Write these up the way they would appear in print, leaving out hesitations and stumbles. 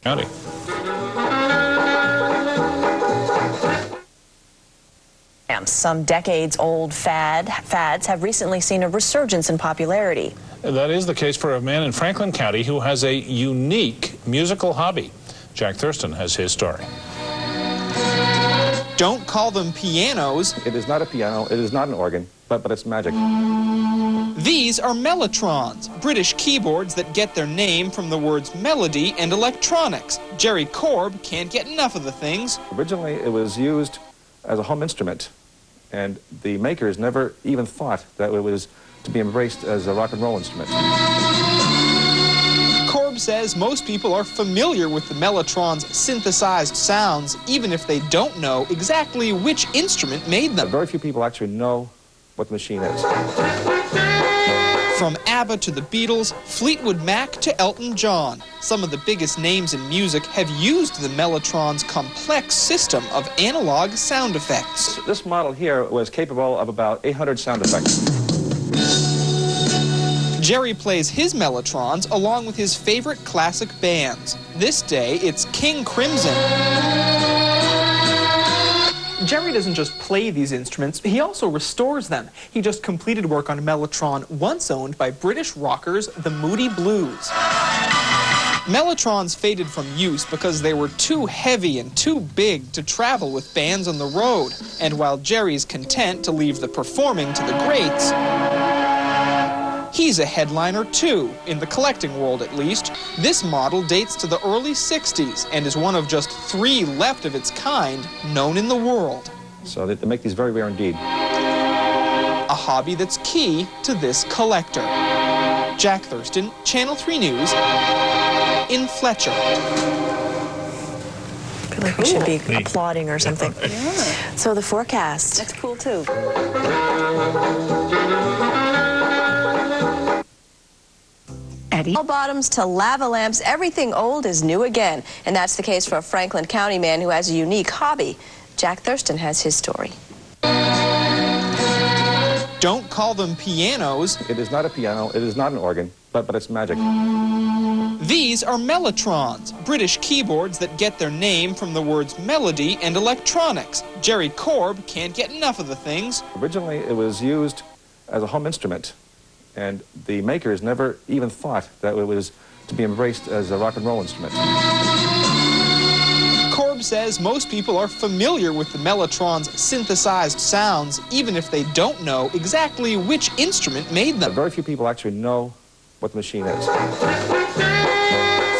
Howdy. Some decades-old fads have recently seen a resurgence in popularity. That is the case for a man in Franklin County who has a unique musical hobby. Jack Thurston has his story. Don't call them pianos. It is not a piano, it is not an organ, but it's magic. These are Mellotrons, British keyboards that get their name from the words melody and electronics. Jerry Korb can't get enough of the things. Originally, it was used as a home instrument, and the makers never even thought that it was to be embraced as a rock and roll instrument. Korb says most people are familiar with the Mellotron's synthesized sounds, even if they don't know exactly which instrument made them. Very few people actually know what the machine is. From ABBA to the Beatles, Fleetwood Mac to Elton John, some of the biggest names in music have used the Mellotron's complex system of analog sound effects. This model here was capable of about 800 sound effects. Jerry plays his Mellotrons along with his favorite classic bands. This day, it's King Crimson. Jerry doesn't just play these instruments, he also restores them. He just completed work on a Mellotron once owned by British rockers, the Moody Blues. Mellotrons faded from use because they were too heavy and too big to travel with bands on the road. And while Jerry's content to leave the performing to the greats, he's a headliner too, in the collecting world at least. This model dates to the early 60s and is one of just 3 left of its kind known in the world. So they make these very rare indeed. A hobby that's key to this collector. Jack Thurston, Channel 3 News, in Fletcher. I feel like we should be applauding or something. Yeah. So the forecast. That's cool too. Bell bottoms to lava lamps, everything old is new again. And that's the case for a Franklin County man who has a unique hobby. Jack Thurston has his story. Don't call them pianos. It is not a piano, it is not an organ, but it's magic. These are Mellotrons, British keyboards that get their name from the words melody and electronics. Jerry Korb can't get enough of the things. Originally, it was used as a home instrument, and the makers never even thought that it was to be embraced as a rock and roll instrument. Korb says most people are familiar with the Mellotron's synthesized sounds, even if they don't know exactly which instrument made them. Very few people actually know what the machine is.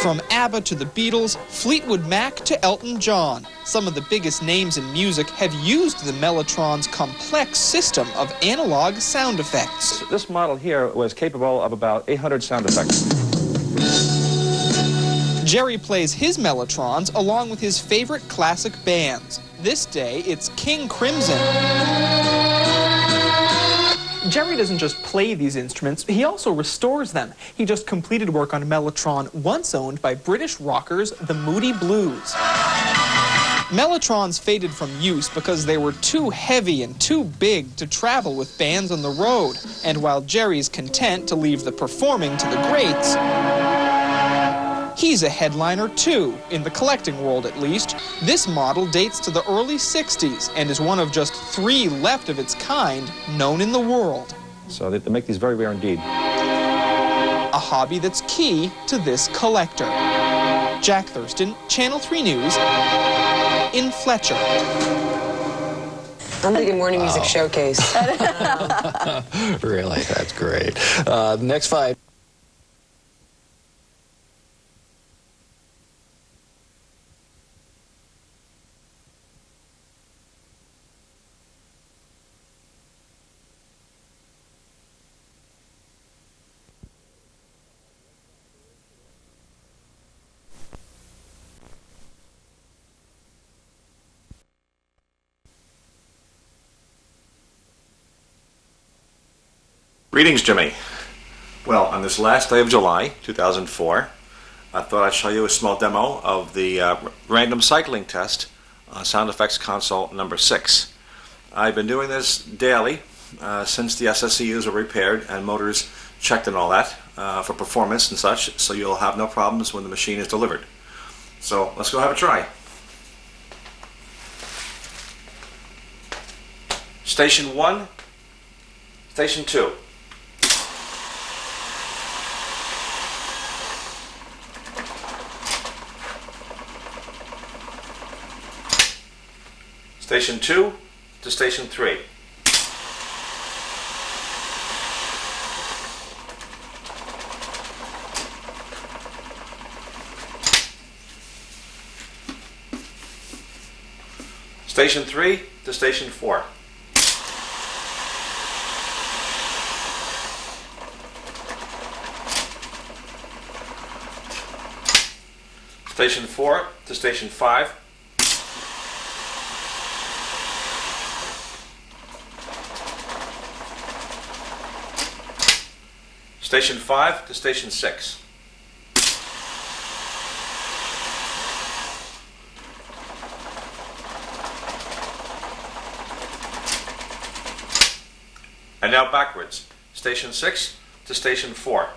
From ABBA to the Beatles, Fleetwood Mac to Elton John, some of the biggest names in music have used the Mellotron's complex system of analog sound effects. This model here was capable of about 800 sound effects. Jerry plays his Mellotrons along with his favorite classic bands. This day, it's King Crimson. Jerry doesn't just play these instruments, he also restores them. He just completed work on a Mellotron once owned by British rockers, the Moody Blues. Mellotrons faded from use because they were too heavy and too big to travel with bands on the road. And while Jerry's content to leave the performing to the greats, he's a headliner too, in the collecting world at least. This model dates to the early 60s and is one of just 3 left of its kind known in the world. So they make these very rare indeed. A hobby that's key to this collector. Jack Thurston, Channel 3 News, in Fletcher. I'm thinking morning music showcase. Really, that's great. Next 5. Greetings, Jimmy. Well, on this last day of July, 2004, I thought I'd show you a small demo of the random cycling test on Sound Effects Console number 6. I've been doing this daily since the SSCUs were repaired and motors checked and all that for performance and such, so you'll have no problems when the machine is delivered. So let's go have a try. Station 1, Station 2. Station 2 to Station 3. Station 3 to Station 4. Station 4 to Station 5. Station 5 to Station 6. And now backwards. Station 6 to Station 4.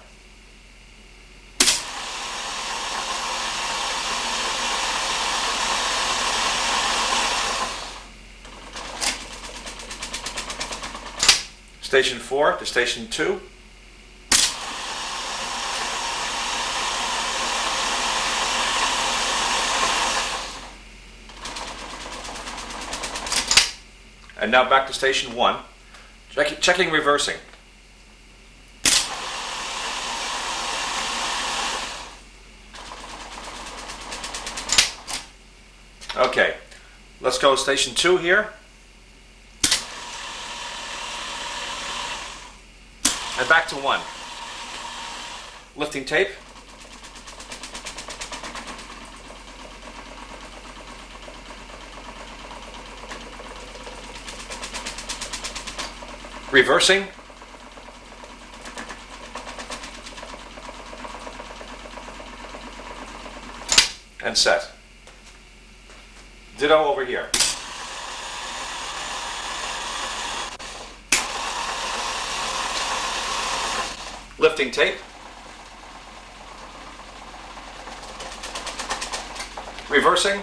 Station 4 to Station 2. And now back to Station 1. Checking reversing. Okay, let's go to Station 2 here. And back to 1. Lifting tape. Reversing. And set. Ditto over here. Lifting tape. Reversing.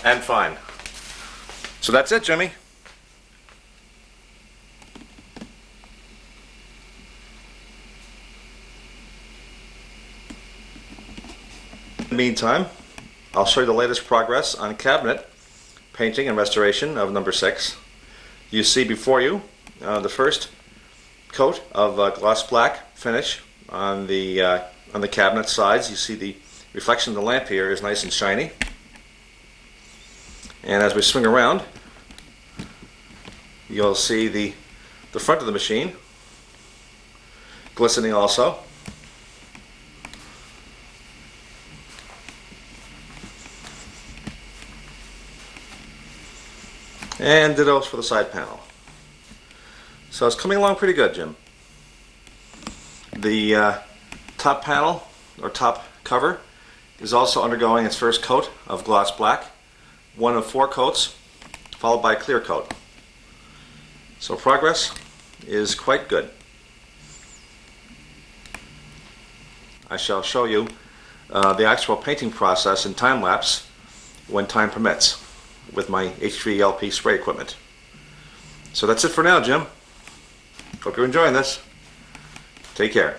And fine. So that's it, Jimmy. In the meantime, I'll show you the latest progress on cabinet painting and restoration of number 6. You see before you the first coat of gloss black finish on the cabinet sides. You see the reflection of the lamp here is nice and shiny. And as we swing around, you'll see the front of the machine glistening also. And dittos for the side panel. So it's coming along pretty good, Jim. The top panel, or top cover, is also undergoing its first coat of gloss black. 1 of 4 coats, followed by a clear coat. So progress is quite good. I shall show you the actual painting process in time lapse when time permits with my HVLP spray equipment. So that's it for now, Jim. Hope you're enjoying this. Take care.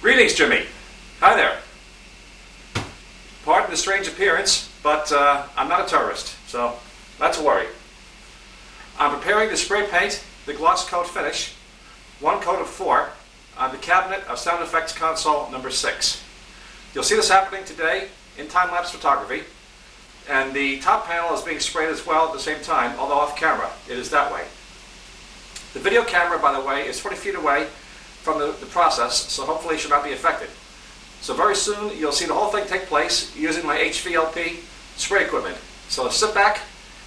Greetings, Jimmy. Hi there. Pardon the strange appearance, but I'm not a tourist, so not to worry. I'm preparing to spray paint the gloss coat finish, 1 coat of 4, on the cabinet of sound effects console number 6. You'll see this happening today in time-lapse photography, and the top panel is being sprayed as well at the same time, although off camera. It is that way. The video camera, by the way, is 40 feet away from the process, so hopefully it should not be affected. So very soon you'll see the whole thing take place using my HVLP spray equipment. So sit back,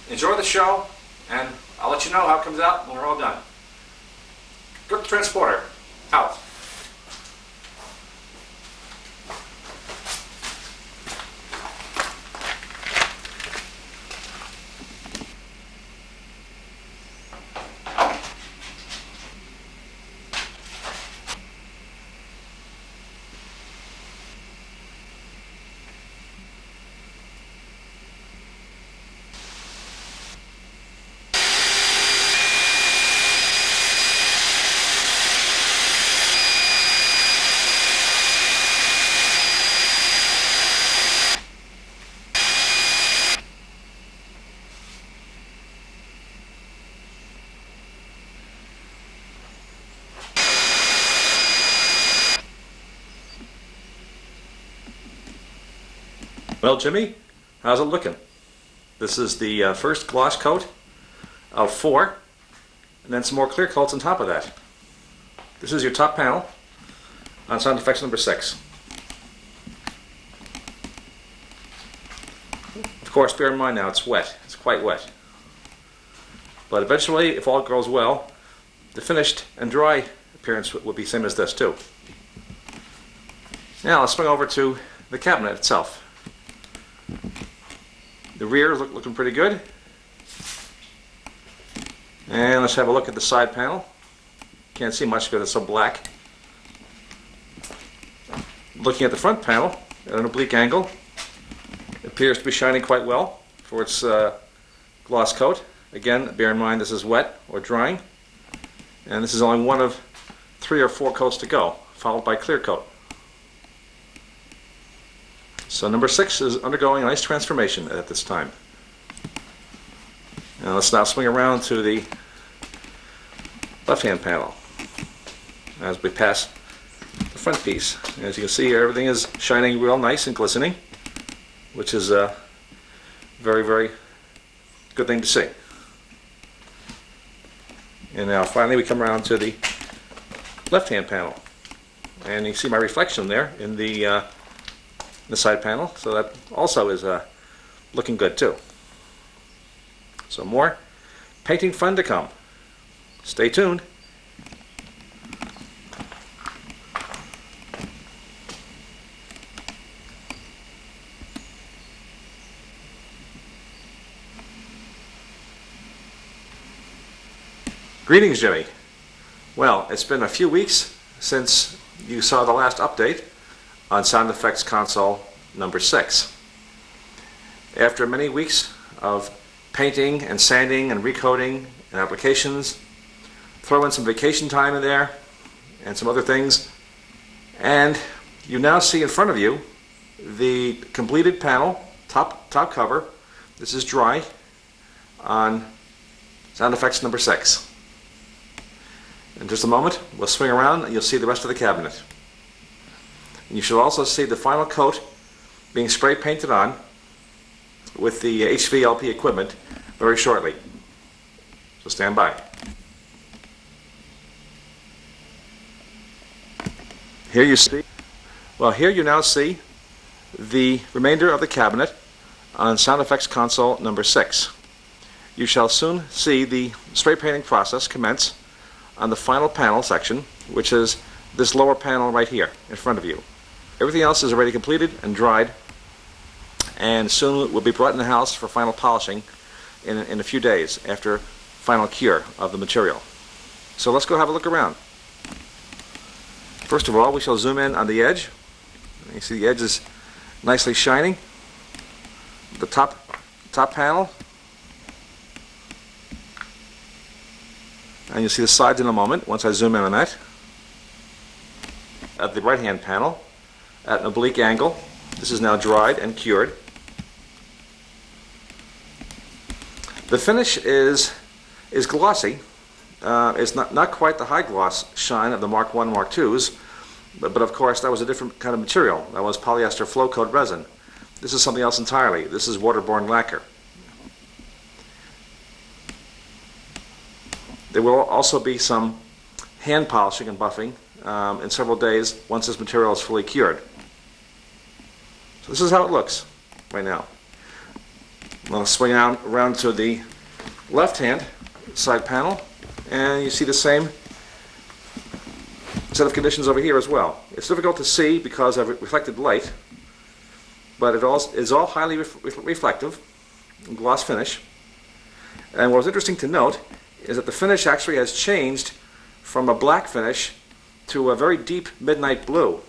enjoy the show, and I'll let you know how it comes out when we're all done. Good transporter. out. Well, Jimmy, how's it looking? This is the first gloss coat of 4, and then some more clear coats on top of that. This is your top panel on sound effects number 6. Of course, bear in mind now it's wet. It's quite wet. But eventually, if all goes well, the finished and dry appearance will be same as this too. Now let's swing over to the cabinet itself. The rear is looking pretty good. And let's have a look at the side panel. Can't see much because it's so black. Looking at the front panel at an oblique angle, it appears to be shining quite well for its gloss coat. Again, bear in mind this is wet or drying. And this is only one of 3 or 4 coats to go, followed by clear coat. So number 6 is undergoing a nice transformation at this time. Now let's now swing around to the left-hand panel as we pass the front piece. As you can see, everything is shining real nice and glistening, which is a very, very good thing to see. And now finally we come around to the left-hand panel. And you see my reflection there in the side panel, so that also is looking good too. So more painting fun to come. Stay tuned. Greetings, Jimmy. Well, it's been a few weeks since you saw the last update on Sound Effects Console number 6. After many weeks of painting and sanding and recoating and applications, throw in some vacation time in there and some other things, and you now see in front of you the completed panel, top cover. This is dry on Sound Effects number 6. In just a moment, we'll swing around and you'll see the rest of the cabinet. You should also see the final coat being spray painted on with the HVLP equipment very shortly. So stand by. Here you now see the remainder of the cabinet on Sound Effects Console number 6. You shall soon see the spray painting process commence on the final panel section, which is this lower panel right here in front of you. Everything else is already completed and dried, and soon will be brought in the house for final polishing in a few days after final cure of the material. So let's go have a look around. First of all, we shall zoom in on the edge. You see the edge is nicely shining. The top panel. And you'll see the sides in a moment once I zoom in on that. At the right-hand panel, at an oblique angle, this is now dried and cured. The finish is glossy. It's not quite the high gloss shine of the Mark I, Mark IIs, but of course that was a different kind of material. That was polyester flow coat resin. This is something else entirely. This is waterborne lacquer. There will also be some hand polishing and buffing in several days once this material is fully cured. So this is how it looks right now. I'll swing around to the left-hand side panel, and you see the same set of conditions over here as well. It's difficult to see because of reflected light, but it is all highly reflective, gloss finish. And what was interesting to note is that the finish actually has changed from a black finish to a very deep midnight blue,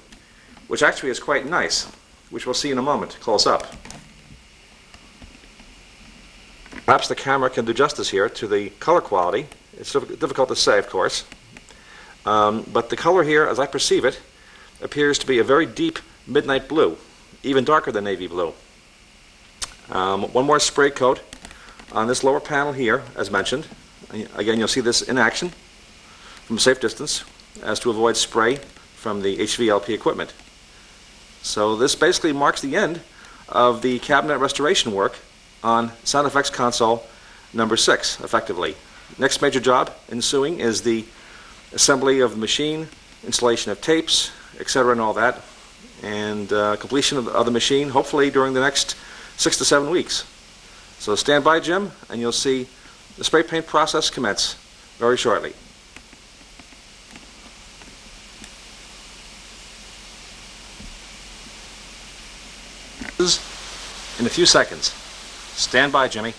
which actually is quite nice, which we'll see in a moment, close up. Perhaps the camera can do justice here to the color quality. It's difficult to say, of course. But the color here, as I perceive it, appears to be a very deep midnight blue, even darker than navy blue. One more spray coat on this lower panel here, as mentioned. Again, you'll see this in action from a safe distance, as to avoid spray from the HVLP equipment. So this basically marks the end of the cabinet restoration work on Sound Effects Console number 6, effectively. Next major job ensuing is the assembly of the machine, installation of tapes, etc. and all that, and completion of the machine, hopefully during the next 6 to 7 weeks. So stand by, Jim, and you'll see the spray paint process commence very shortly. In a few seconds. Stand by, Jimmy.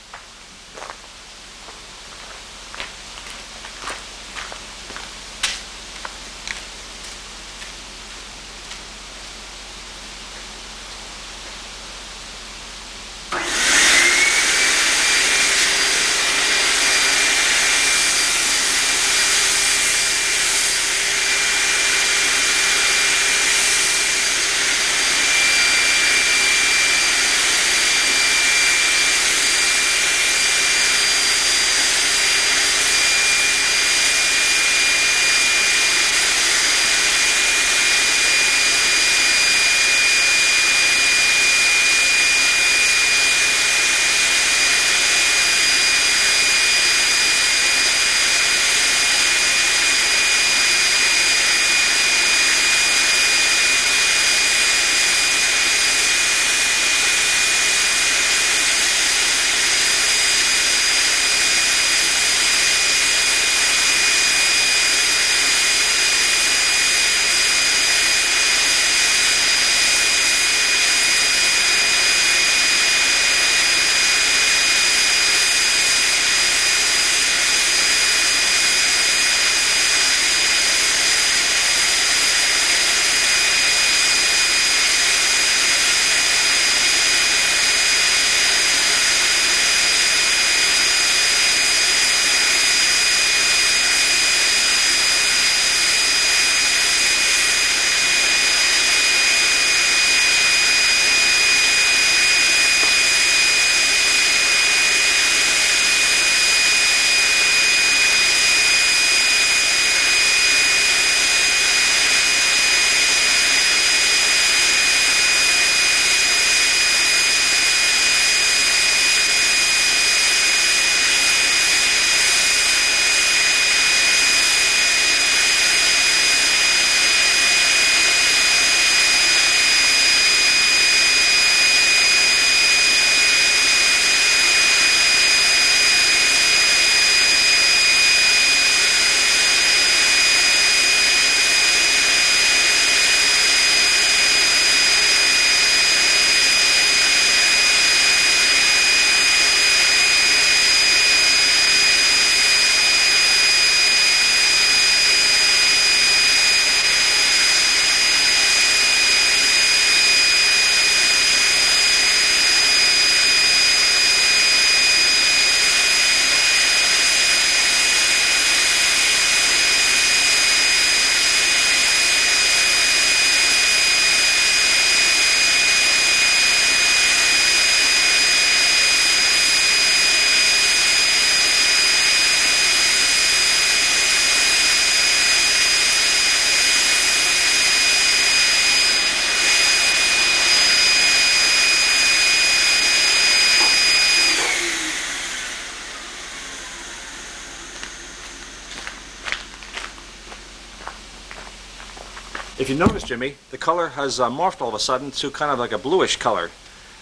If you notice, Jimmy, the color has morphed all of a sudden to kind of like a bluish color.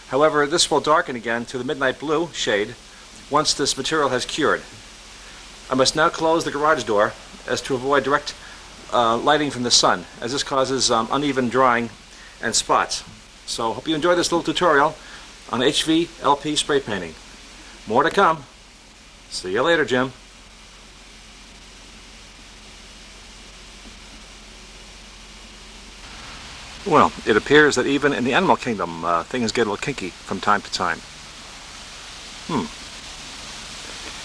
However, this will darken again to the midnight blue shade once this material has cured. I must now close the garage door as to avoid direct lighting from the sun, as this causes uneven drying and spots. So hope you enjoyed this little tutorial on HVLP spray painting. More to come. See you later, Jim. Well, it appears that even in the animal kingdom, things get a little kinky from time to time.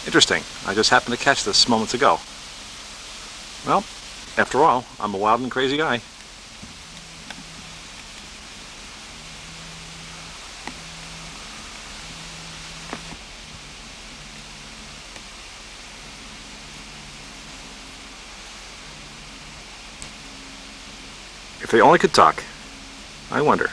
Interesting. I just happened to catch this moments ago. Well, after all, I'm a wild and crazy guy. If they only could talk, I wonder.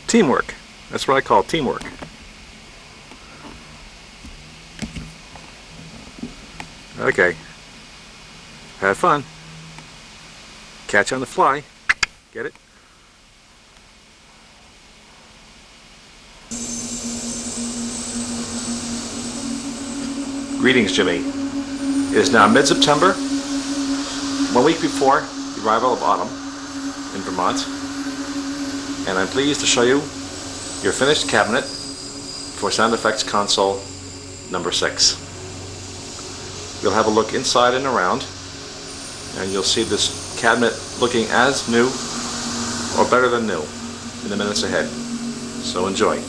Teamwork. That's what I call teamwork. Okay. Have fun. Catch on the fly. Get it? Greetings, Jimmy. It is now mid-September, 1 week before the arrival of autumn in Vermont, and I'm pleased to show you your finished cabinet for Sound Effects Console number 6. We'll have a look inside and around, and you'll see this cabinet looking as new or better than new in the minutes ahead. So enjoy.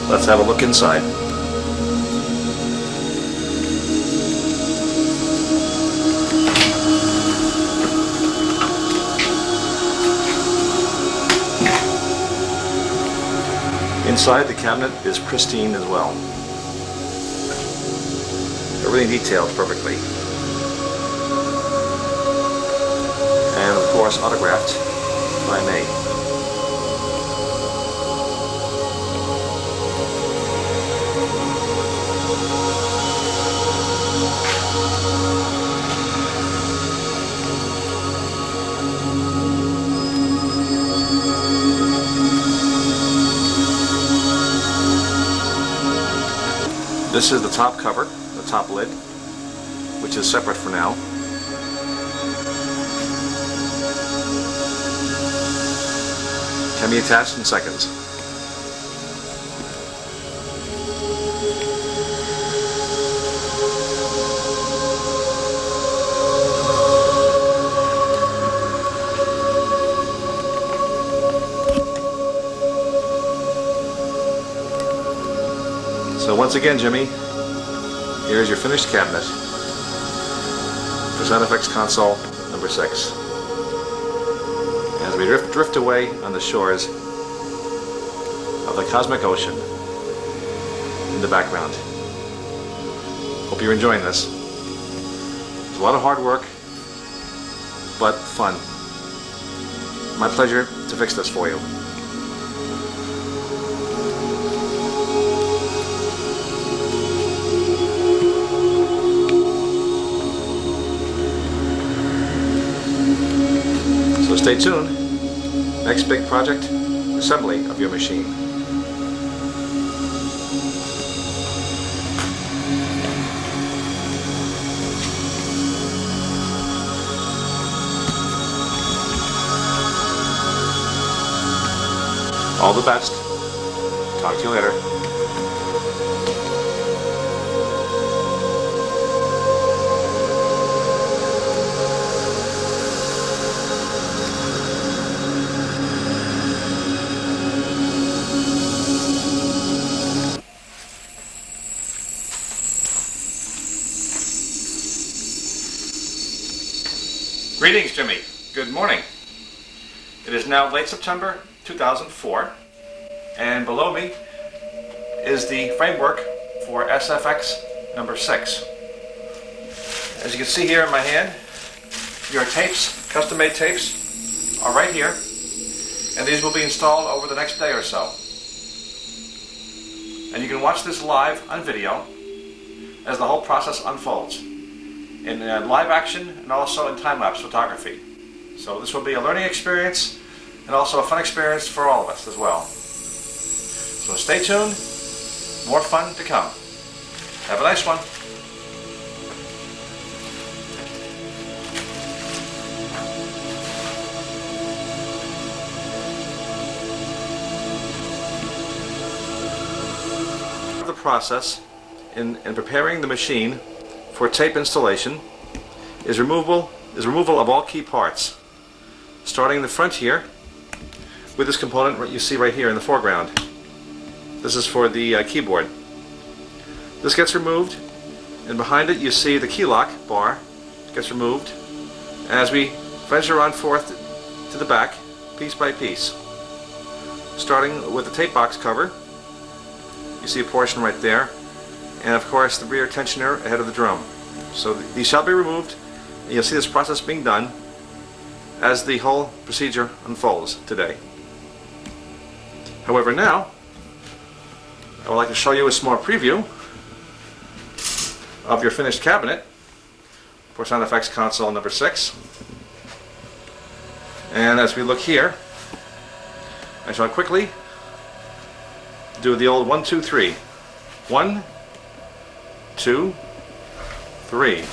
Let's have a look inside. Inside, the cabinet is pristine as well. Everything detailed perfectly. And of course autographed by me. This is the top cover, the top lid, which is separate for now. can be attached in seconds. So once again, Jimmy, here's your finished cabinet for Sound Effects Console number 6. As we drift away on the shores of the cosmic ocean in the background. Hope you're enjoying this. It's a lot of hard work, but fun. My pleasure to fix this for you. So stay tuned. Next big project, assembly of your machine. All the best. Talk to you later. Greetings, Jimmy. Good morning. It is now late September 2004, and below me is the framework for SFX number 6. As you can see here in my hand, your tapes, custom-made tapes, are right here, and these will be installed over the next day or so. And you can watch this live on video as the whole process unfolds, in live action and also in time-lapse photography. So this will be a learning experience and also a fun experience for all of us as well. So stay tuned, more fun to come. Have a nice one. The process in preparing the machine for tape installation is removal of all key parts, starting in the front here with this component you see right here in the foreground. This is for the keyboard. This gets removed, and behind it you see the key lock bar gets removed. And as we venture on forth to the back, piece by piece, starting with the tape box cover, you see a portion right there, and of course the rear tensioner ahead of the drum. So these shall be removed, and you'll see this process being done as the whole procedure unfolds today. However, now I would like to show you a small preview of your finished cabinet for Sound Effects Console number 6. And as we look here, I shall quickly do the old 1, 2, 3. 1, 2, 3.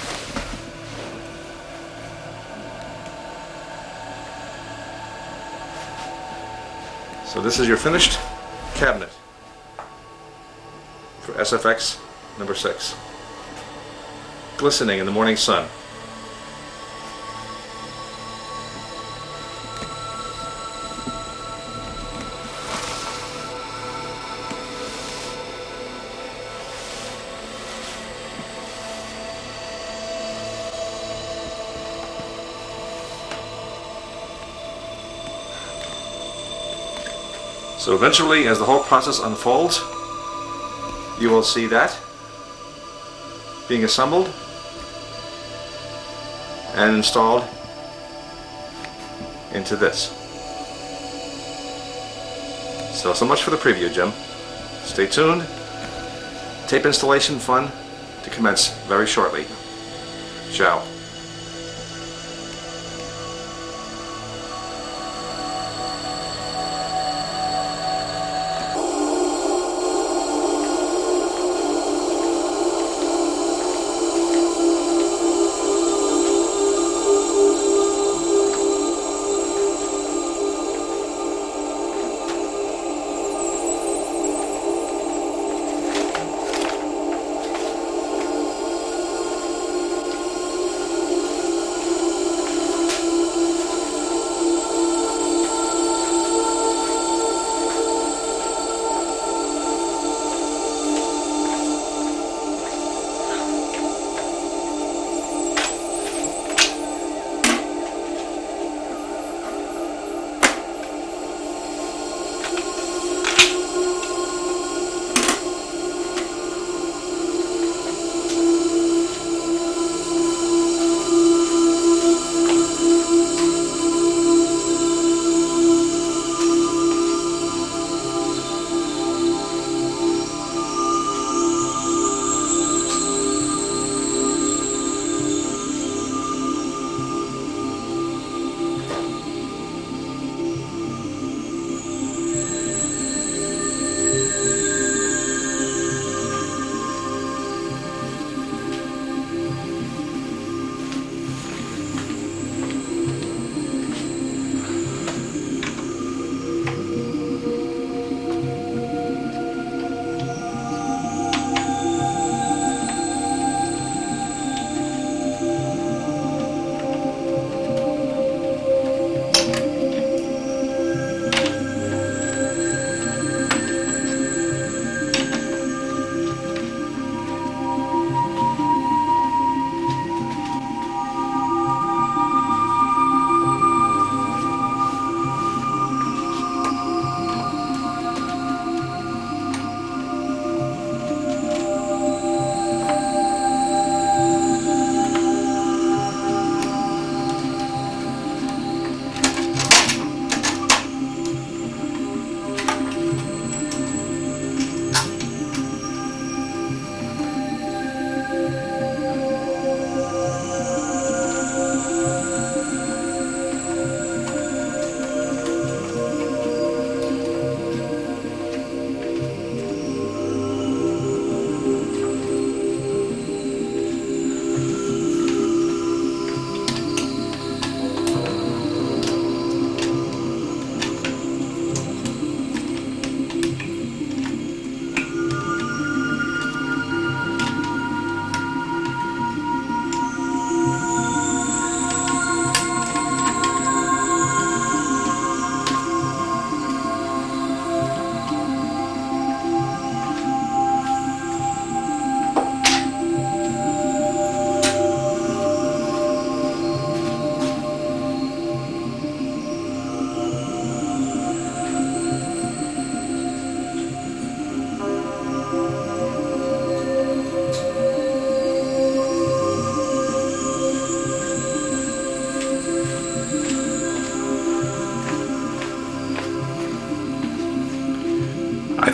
So this is your finished cabinet for SFX number 6. Glistening in the morning sun. So eventually, as the whole process unfolds, you will see that being assembled and installed into this. So much for the preview, Jim. Stay tuned. Tape installation fun to commence very shortly. Ciao.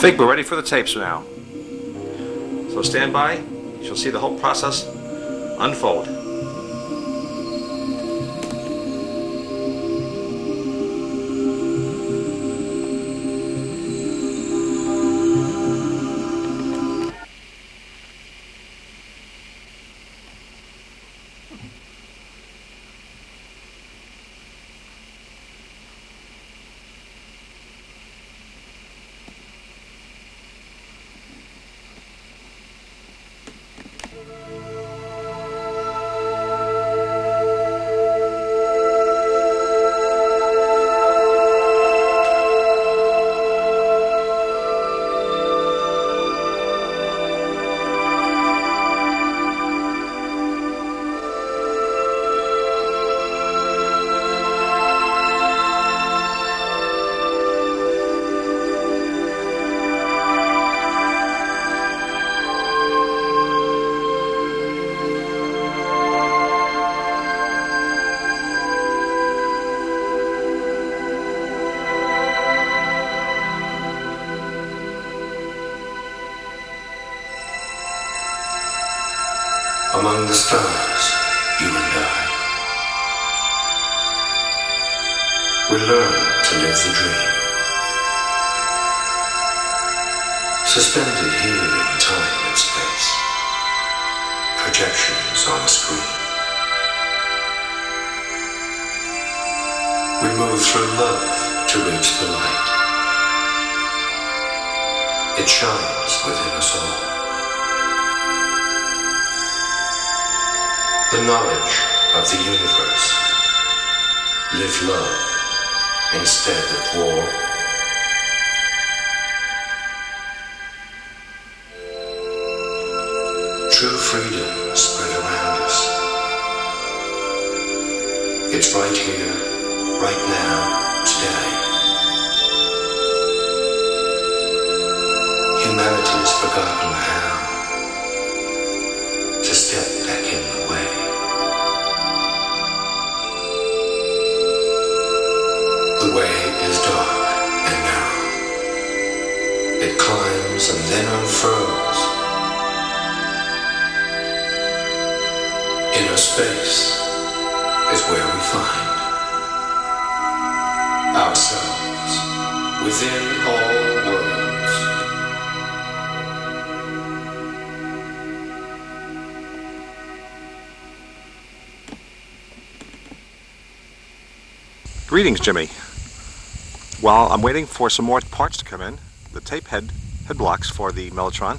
think we're ready for the tapes now. So stand by. You shall see the whole process unfold. Among the stars, you and I, we learn to live the dream, suspended here in time and space, projections on a screen. We move through love to reach the light. It shines within us all. The knowledge of the universe. Live love instead of war. True freedom spread around us. It's right here, right now, today. Humanity's forgotten how to step back in the way. The way is dark and narrow. It climbs and then unfurls. Inner space is where we find ourselves within all worlds. Greetings, Jimmy. While I'm waiting for some more parts to come in, the tape head blocks for the Mellotron,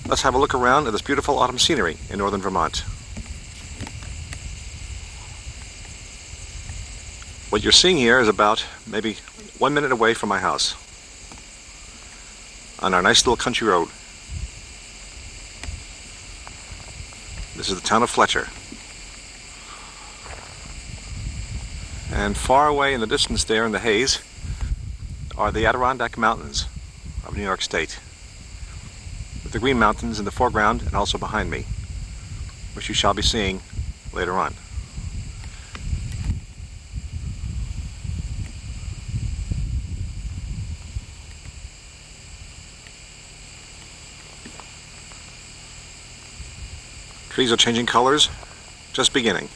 let's have a look around at this beautiful autumn scenery in northern Vermont. What you're seeing here is about maybe 1 minute away from my house, on our nice little country road. This is the town of Fletcher. And far away in the distance there in the haze are the Adirondack Mountains of New York State, with the Green Mountains in the foreground and also behind me, which you shall be seeing later on. Trees are changing colors, just beginning.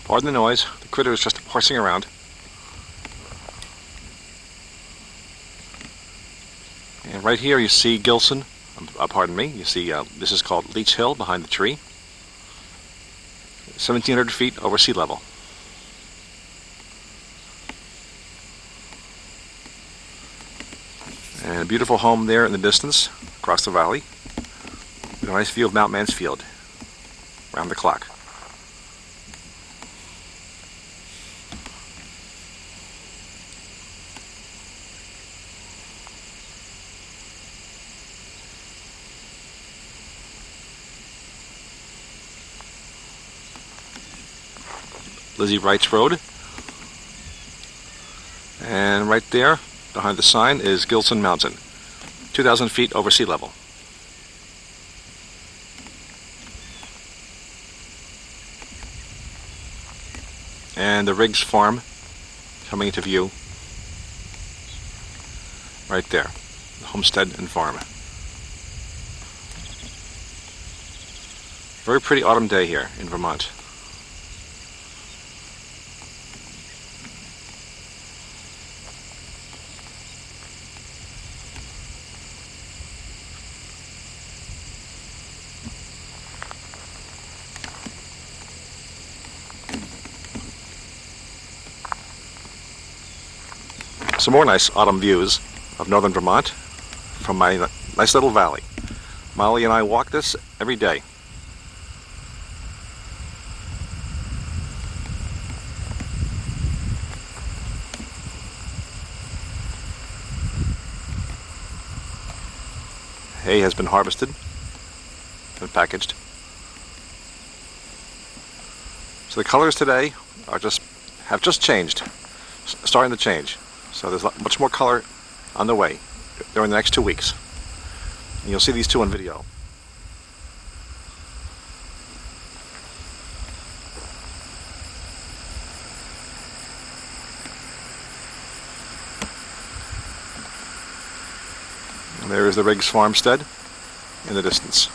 Pardon the noise, the critter is just horsing around. And right here you see Gilson, pardon me, you see this is called Leech Hill behind the tree. 1,700 feet over sea level. And a beautiful home there in the distance, across the valley, with a nice view of Mount Mansfield, round the clock. Lizzie Wright's Road. And right there, behind the sign, is Gilson Mountain, 2,000 feet over sea level. And the Riggs Farm coming into view right there, the homestead and farm. Very pretty autumn day here in Vermont. Some more nice autumn views of northern Vermont from my nice little valley. Molly and I walk this every day. Hay has been harvested and packaged. So the colors today have just changed, starting to change. So there's much more color on the way during the next 2 weeks. And you'll see these two on video. And there is the Riggs farmstead in the distance.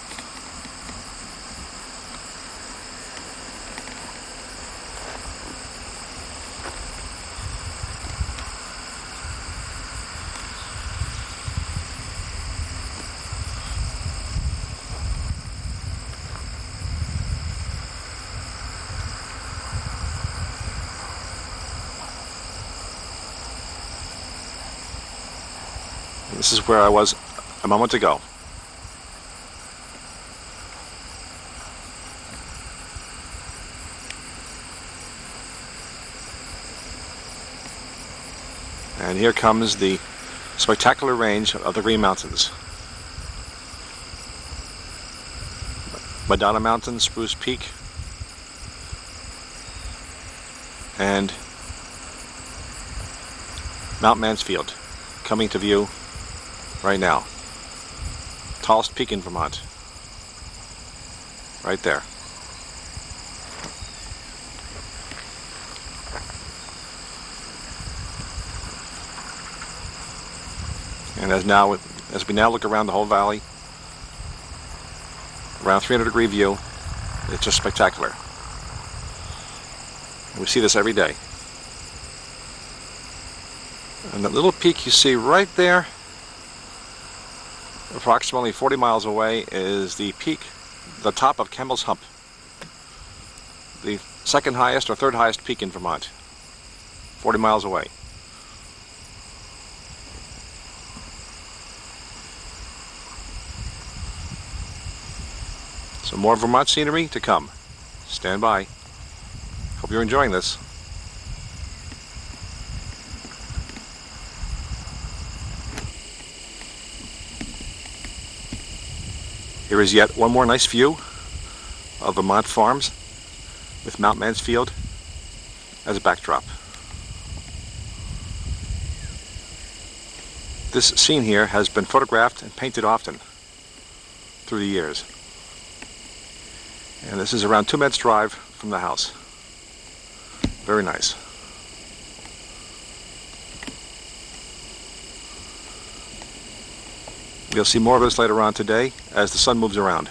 This is where I was a moment ago. And here comes the spectacular range of the Green Mountains. Madonna Mountain, Spruce Peak, and Mount Mansfield coming to view right now. Tallest peak in Vermont. Right there. And as we now look around the whole valley, around 300-degree view, it's just spectacular. And we see this every day. And that little peak you see right there, approximately 40 miles away, is the peak, the top of Campbell's Hump, the second highest or third highest peak in Vermont, 40 miles away. So more Vermont scenery to come. Stand by. Hope you're enjoying this. Here is yet one more nice view of Vermont farms with Mount Mansfield as a backdrop. This scene here has been photographed and painted often through the years. And this is around 2 minutes drive from the house. Very nice. We'll see more of this later on today as the sun moves around.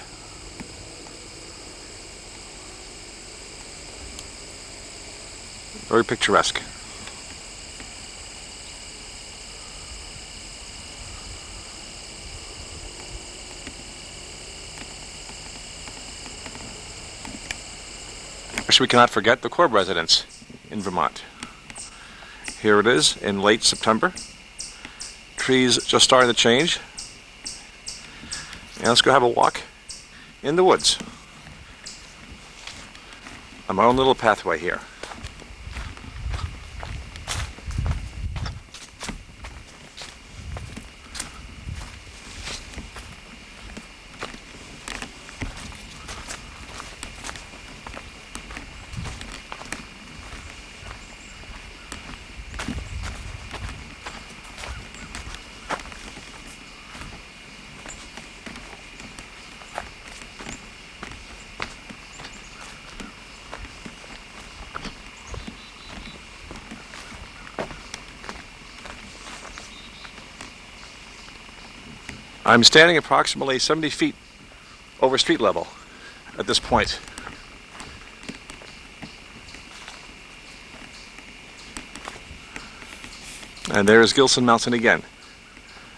Very picturesque. Actually, we cannot forget the Korb residence in Vermont. Here it is in late September. trees just starting to change. And let's go have a walk in the woods on my own little pathway here. I'm standing approximately 70 feet over street level at this point. And there is Gilson Mountain again,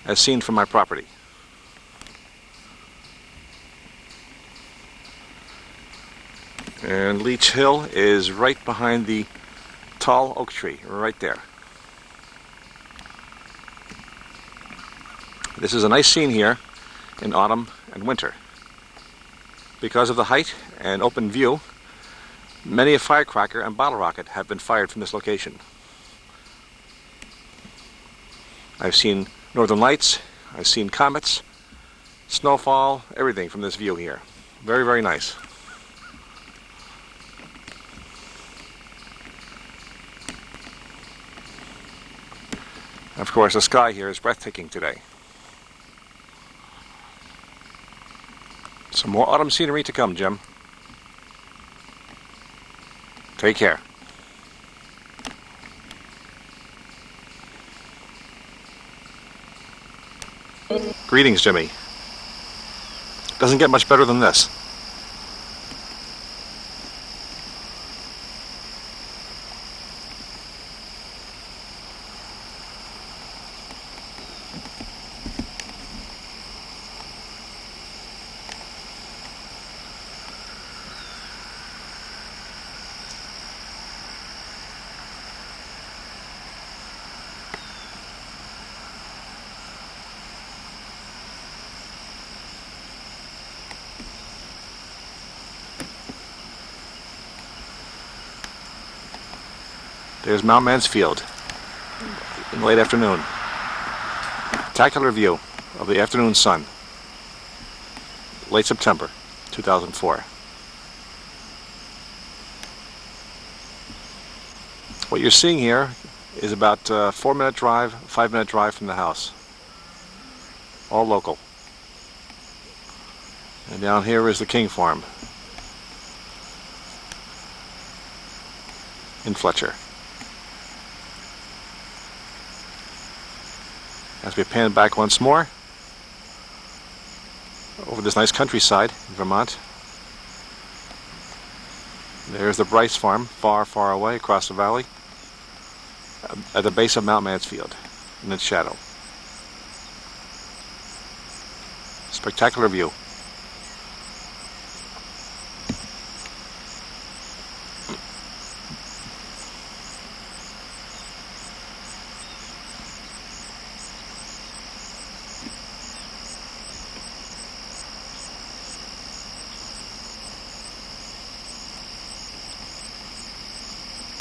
as seen from my property. And Leech Hill is right behind the tall oak tree, right there. This is a nice scene here in autumn and winter. Because of the height and open view, many a firecracker and bottle rocket have been fired from this location. I've seen northern lights, I've seen comets, snowfall, everything from this view here. Very, very nice. Of course, the sky here is breathtaking today. Some more autumn scenery to come, Jim. Take care. Greetings, Jimmy. Doesn't get much better than this. There's Mount Mansfield in the late afternoon. Spectacular view of the afternoon sun. Late September 2004. What you're seeing here is about a 4-minute drive, 5-minute drive from the house. All local. And down here is the King Farm in Fletcher. As we pan back once more over this nice countryside in Vermont. There's the Bryce Farm, far, far away across the valley, at the base of Mount Mansfield, in its shadow. Spectacular view.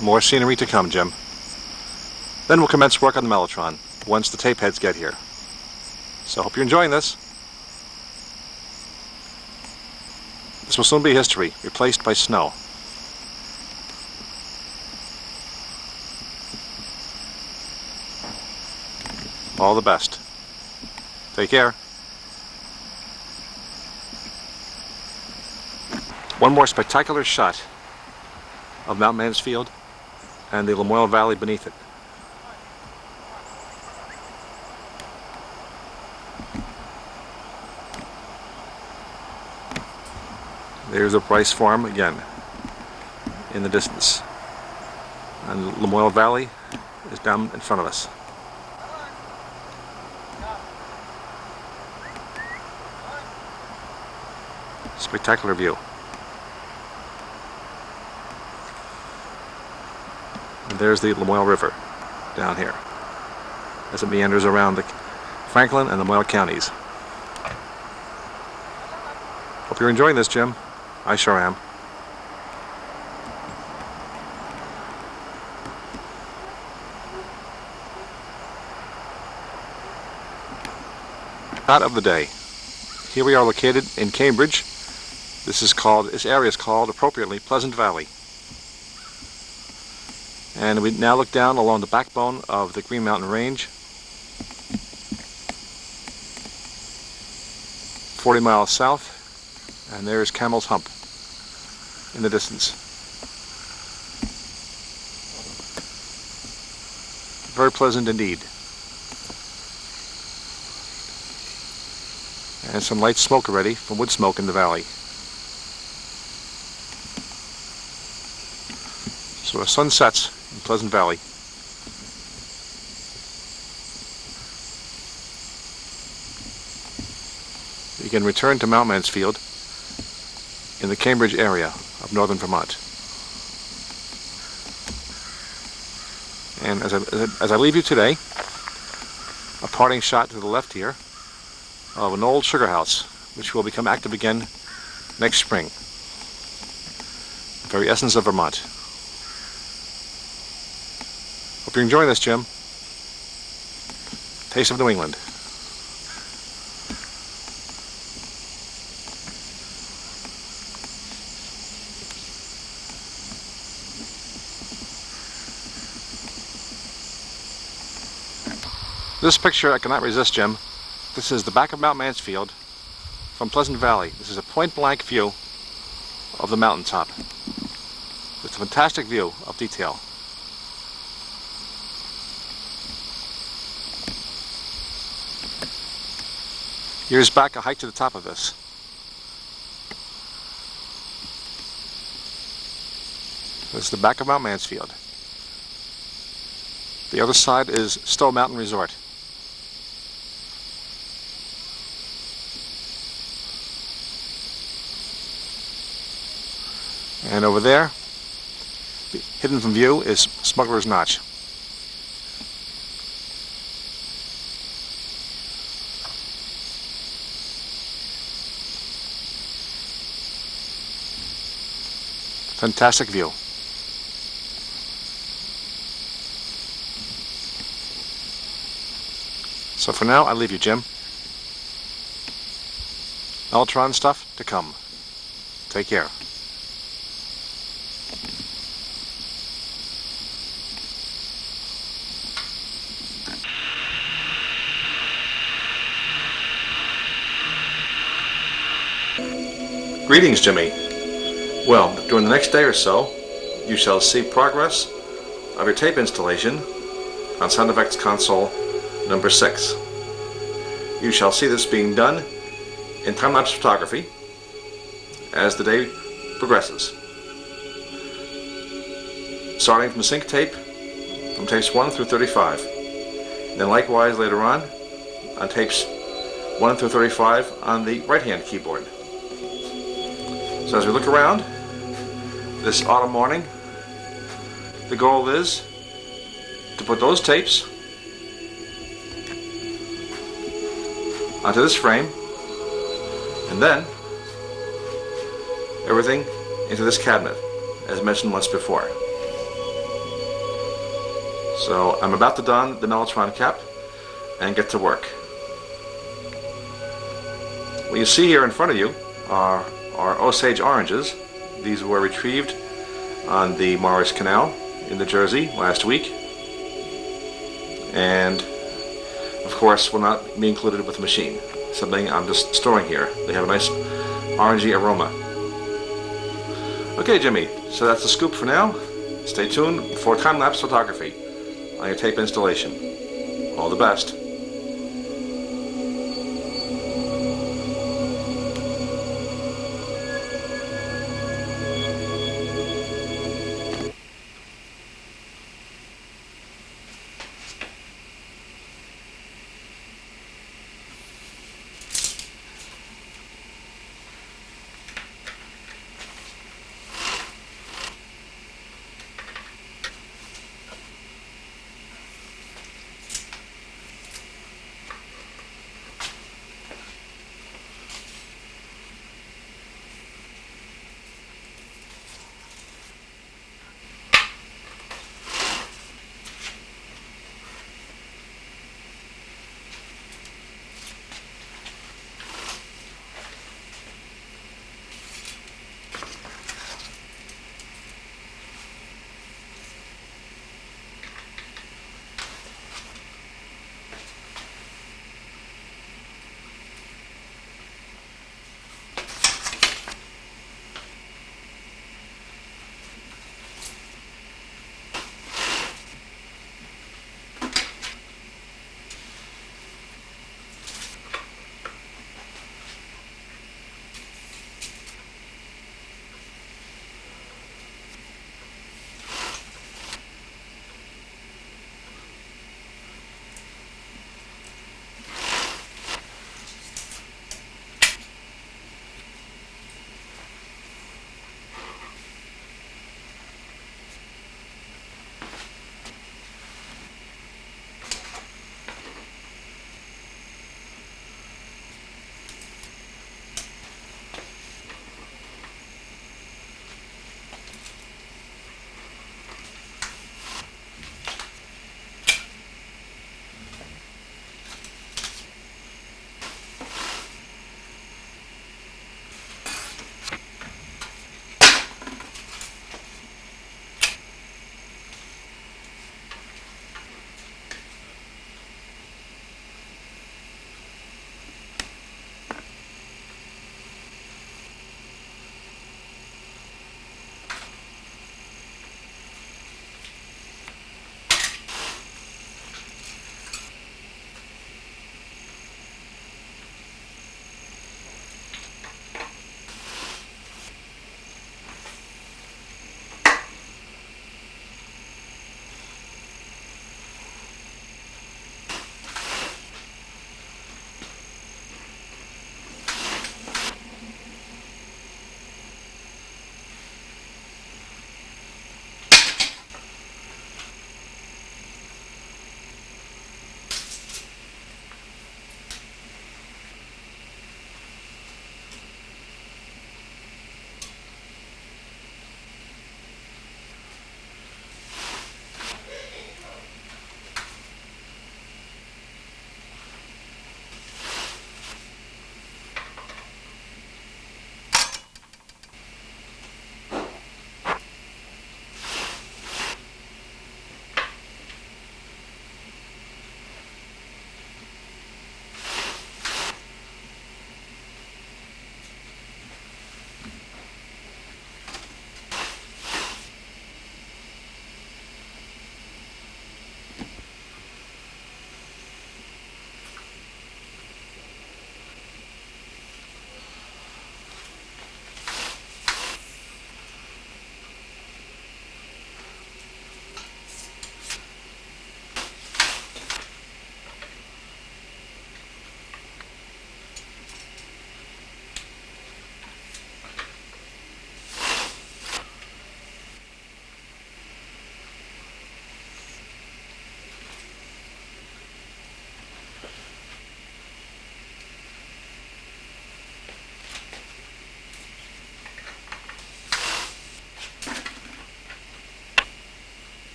More scenery to come, Jim. Then we'll commence work on the Mellotron once the tape heads get here. So I hope you're enjoying this. This will soon be history, replaced by snow. All the best. Take care. One more spectacular shot of Mount Mansfield and the Lamoille Valley beneath it. There's a Bryce Farm again in the distance. And Lamoille Valley is down in front of us. Spectacular view. And there's the Lamoille River down here as it meanders around the Franklin, and the Moyle counties. Hope you're enjoying this, Jim. I sure am. Shot of the day. Here we are located in Cambridge. This area is called, appropriately, Pleasant Valley. And we now look down along the backbone of the Green Mountain Range. 40 miles south, and there's Camel's Hump in the distance. Very pleasant indeed. And some light smoke already from wood smoke in the valley. So the sun sets in Pleasant Valley. You can return to Mount Mansfield in the Cambridge area of northern Vermont. And as I leave you today, a parting shot to the left here of an old sugar house, which will become active again next spring. The very essence of Vermont. Hope you're enjoying this, Jim. Taste of New England. This picture I cannot resist, Jim. This is the back of Mount Mansfield from Pleasant Valley. This is a point-blank view of the mountaintop. It's a fantastic view of detail. Years back, I hiked to the top of this. This is the back of Mount Mansfield. The other side is Stowe Mountain Resort. And over there, hidden from view, is Smuggler's Notch. Fantastic view. So for now, I leave you, Jim. Mellotron stuff to come. Take care. Greetings, Jimmy. Well, during the next day or so, you shall see progress of your tape installation on Sound Effects Console number 6. You shall see this being done in time-lapse photography as the day progresses. Starting from sync tape, from tapes 1 through 35. And then likewise later on tapes 1 through 35 on the right-hand keyboard. So as we look around this autumn morning, the goal is to put those tapes onto this frame, and then everything into this cabinet, as mentioned once before. So I'm about to don the Mellotron cap and get to work. What you see here in front of you are Osage oranges. These were retrieved on the Morris Canal in New Jersey last week, and of course will not be included with the machine. Something I'm just storing here. They have a nice orangey aroma. Okay, Jimmy, so that's the scoop for now. Stay tuned for time-lapse photography on your tape installation. All the best.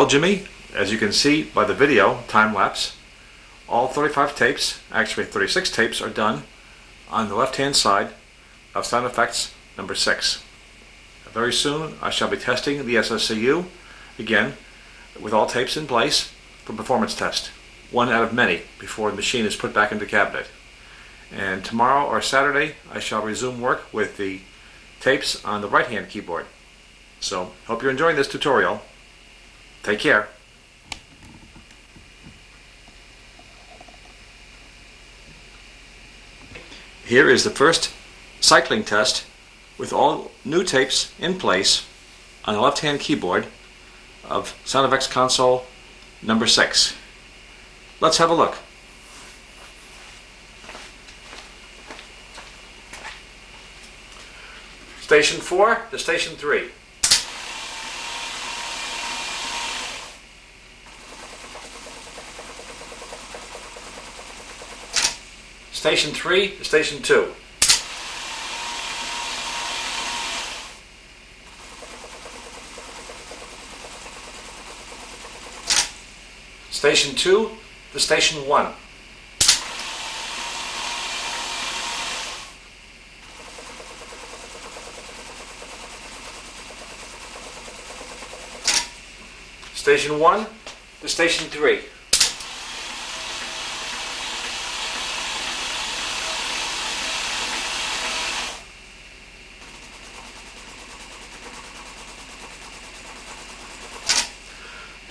Well, Jimmy, as you can see by the video, time-lapse, all 35 tapes, actually 36 tapes, are done on the left-hand side of sound effects number 6. Very soon I shall be testing the SSCU, again, with all tapes in place for performance test. One out of many before the machine is put back into cabinet. And tomorrow or Saturday I shall resume work with the tapes on the right-hand keyboard. So, hope you're enjoying this tutorial. Take care. Here is the first cycling test with all new tapes in place on the left-hand keyboard of Sound Effects Console number 6. Let's have a look. Station 4 to Station 3. Station 3 to Station 2. Station 2 to Station 1. Station 1 to Station 3.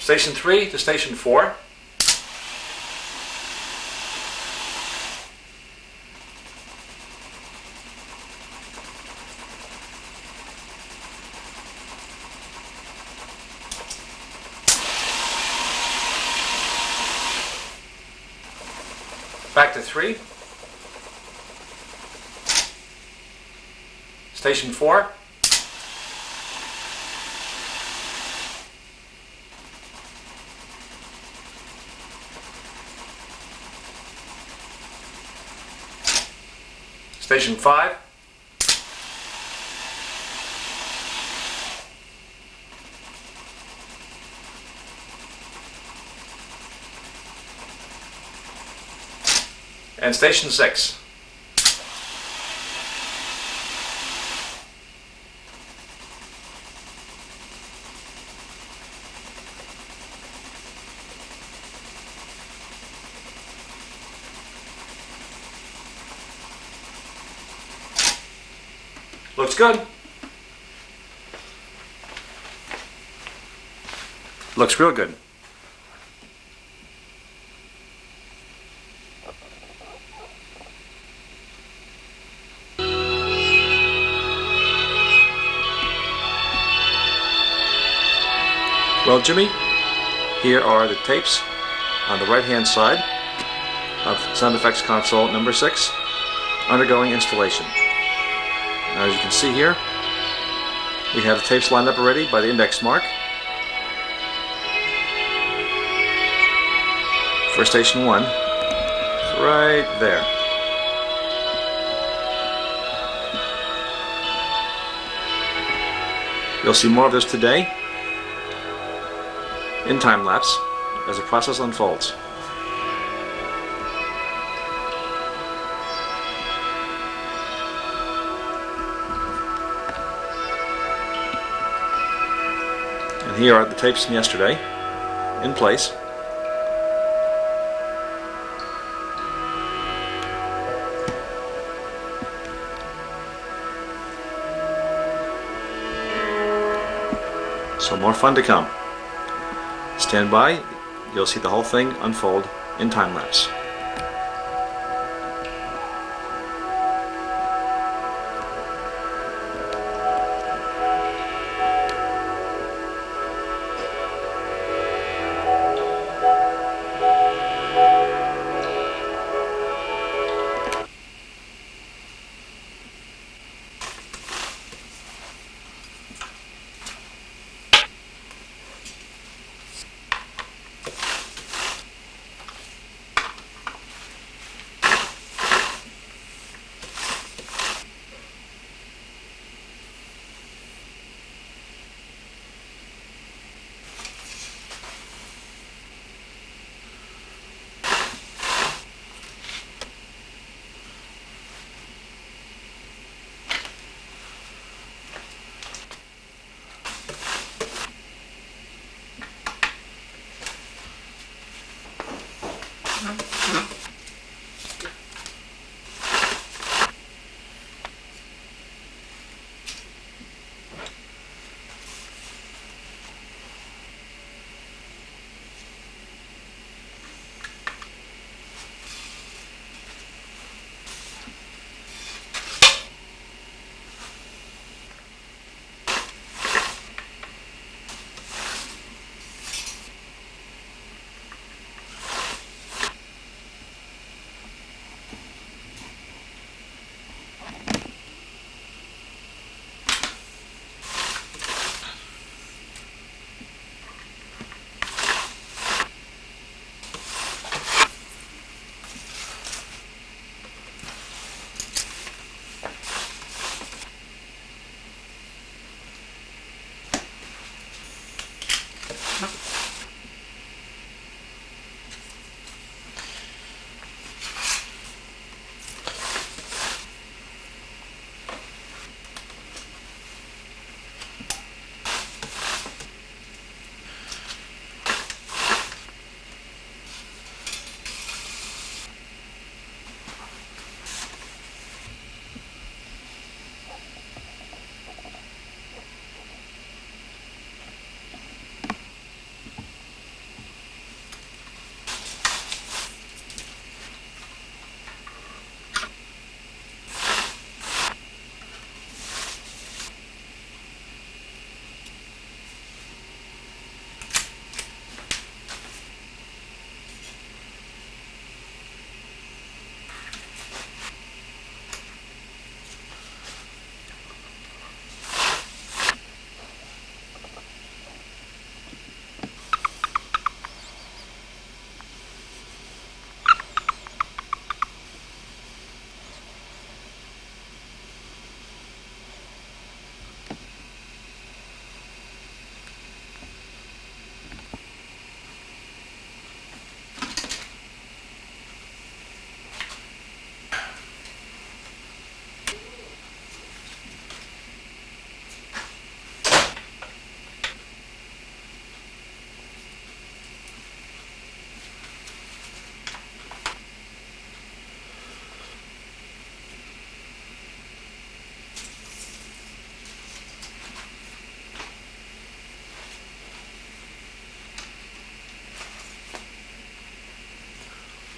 Station 3 to Station 4. Back to 3. Station 4. Station 5. And Station 6. Looks good. Looks real good. Well, Jimmy, here are the tapes on the right-hand side of Sound Effects Console number 6 undergoing installation. Now, as you can see here, we have the tapes lined up already by the index mark. For Station 1, right there. You'll see more of this today in time-lapse as the process unfolds. And here are the tapes from yesterday in place. So more fun to come. Stand by, you'll see the whole thing unfold in time-lapse.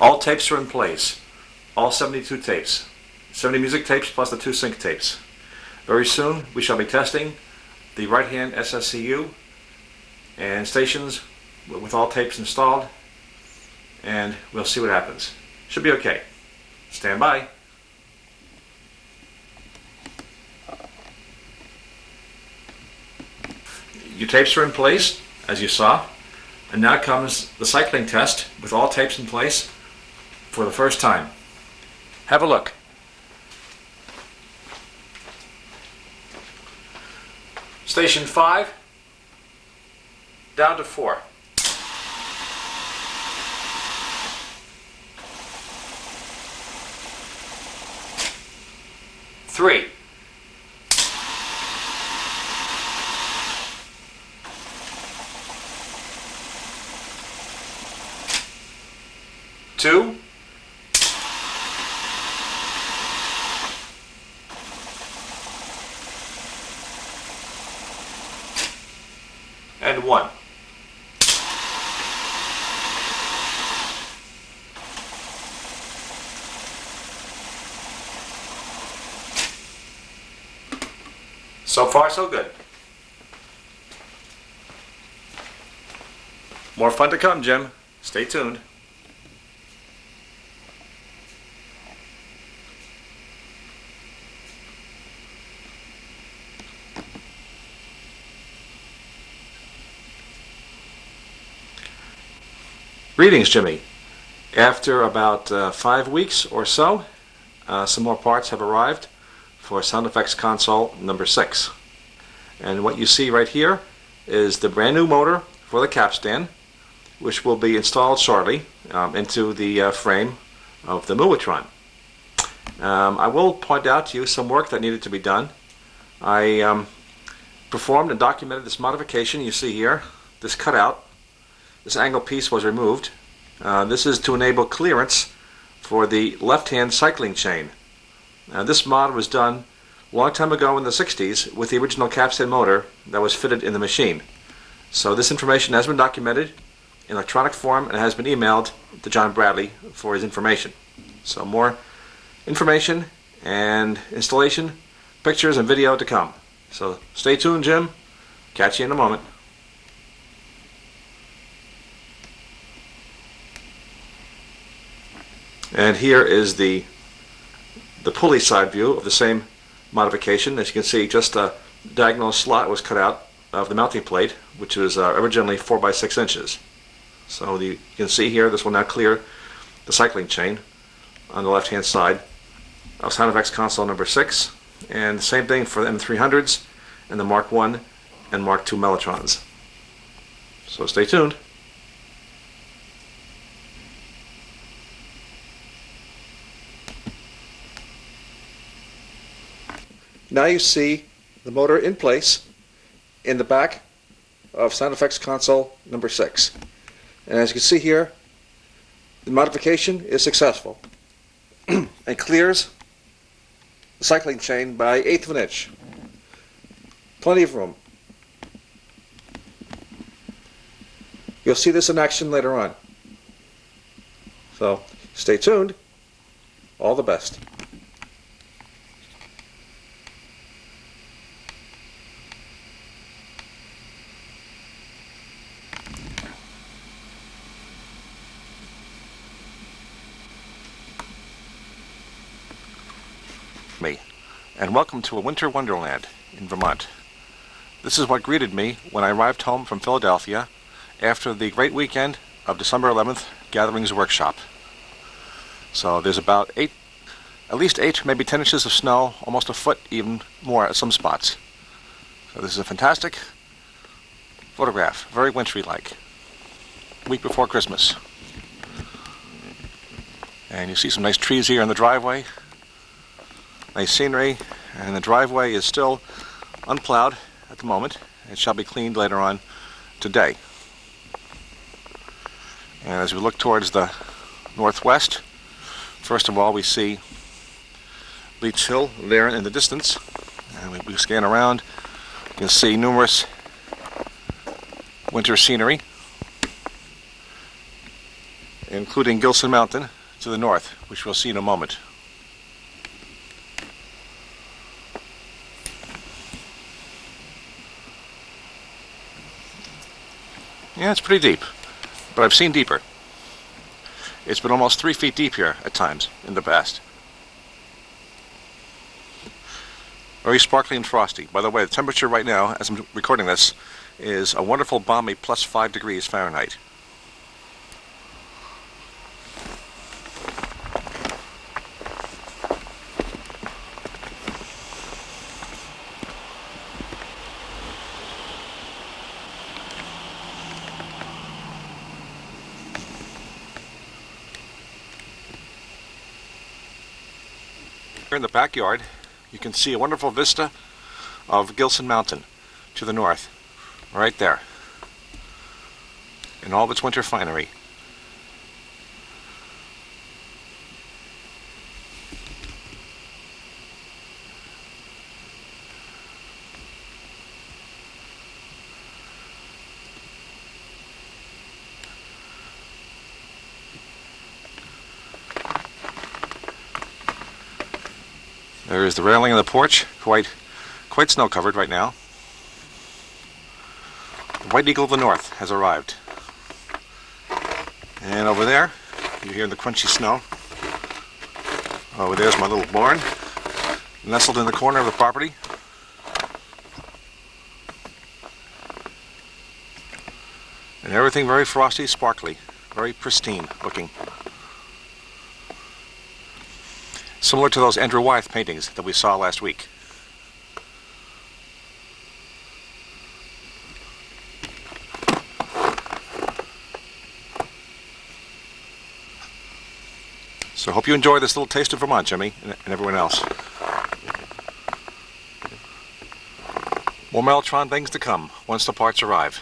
All tapes are in place. All 72 tapes. 70 music tapes plus the 2 sync tapes. Very soon we shall be testing the right-hand SSCU and stations with all tapes installed, and we'll see what happens. Should be okay. Stand by. Your tapes are in place, as you saw, and now comes the cycling test with all tapes in place for the first time. Have a look. Station 5, down to 4. Three. Two. And 1. So far, so good. More fun to come, Jim. Stay tuned. Greetings, Jimmy. After about 5 weeks or so, some more parts have arrived for Sound Effects Console number 6. And what you see right here is the brand new motor for the capstan, which will be installed shortly into the frame of the Mellotron. I will point out to you some work that needed to be done. I performed and documented this modification you see here, this cutout. This angle piece was removed. This is to enable clearance for the left-hand cycling chain. This mod was done a long time ago in the 60s with the original capstan motor that was fitted in the machine. So this information has been documented in electronic form and has been emailed to John Bradley for his information. So more information and installation, pictures and video to come. So stay tuned, Jim. Catch you in a moment. And here is the pulley side view of the same modification. As you can see, just a diagonal slot was cut out of the mounting plate, which was originally 4 by 6 inches. So you can see here, this will now clear the cycling chain on the left-hand side of Sound Effects Console number 6. And the same thing for the M300s and the Mark I and Mark II Mellotrons. So stay tuned. Now you see the motor in place in the back of Sound Effects Console number 6. And as you can see here, the modification is successful and clears the cycling chain by 1/8 of an inch. Plenty of room. You'll see this in action later on. So stay tuned. All the best. And welcome to a winter wonderland in Vermont. This is what greeted me when I arrived home from Philadelphia after the great weekend of December 11th Gatherings Workshop. So there's about at least 8, maybe 10 inches of snow, almost a foot, even more at some spots. So this is a fantastic photograph, very wintry-like. Week before Christmas. And you see some nice trees here in the driveway. Nice scenery, and the driveway is still unplowed at the moment. It shall be cleaned later on today. And as we look towards the northwest, first of all we see Leech Hill there in the distance. And we scan around, you can see numerous winter scenery. including Gilson Mountain to the north, which we'll see in a moment. Yeah, it's pretty deep, but I've seen deeper. It's been almost 3 feet deep here at times in the past. Very sparkly and frosty. By the way, the temperature right now, as I'm recording this, is a wonderful balmy plus 5 degrees Fahrenheit. Here in the backyard, you can see a wonderful vista of Gilson Mountain to the north, right there, in all of its winter finery. There is the railing of the porch, quite snow covered right now. The White Eagle of the North has arrived. And over there, you hear the crunchy snow. Over there's my little barn, nestled in the corner of the property. And everything very frosty, sparkly, very pristine looking. Similar to those Andrew Wyeth paintings that we saw last week. So I hope you enjoy this little taste of Vermont, Jimmy, and everyone else. More Mellotron things to come once the parts arrive.